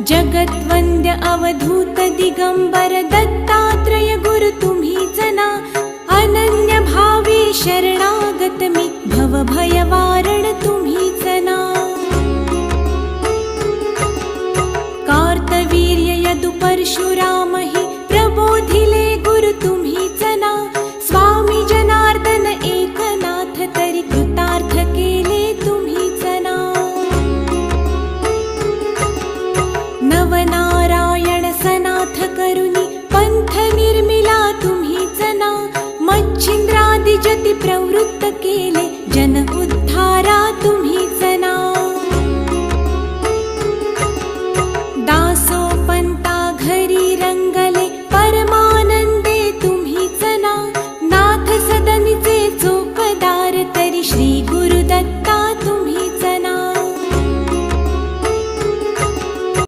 जगद्वन्द्य अवधूत दिगंबर दत्तात्रय गुरु तुम्हीच ना. अनन्य भावे शरणागत मी भवभयवारण तुम्हीच ना. कार्तवीर्य यदु परशुराम हि प्रबोधिले गुरु तुम्हीच ना. स्वामी जनार्दन एकनाथ तरी कृतार्थ केले तुम्हीच ना. नवनारायण सनाथ करुणी पंथ निर्मिला तुम्हीच ना. मच्छिंद्रादि जति प्रवृत्त केले जन उद्धारा तुम्हीच ना.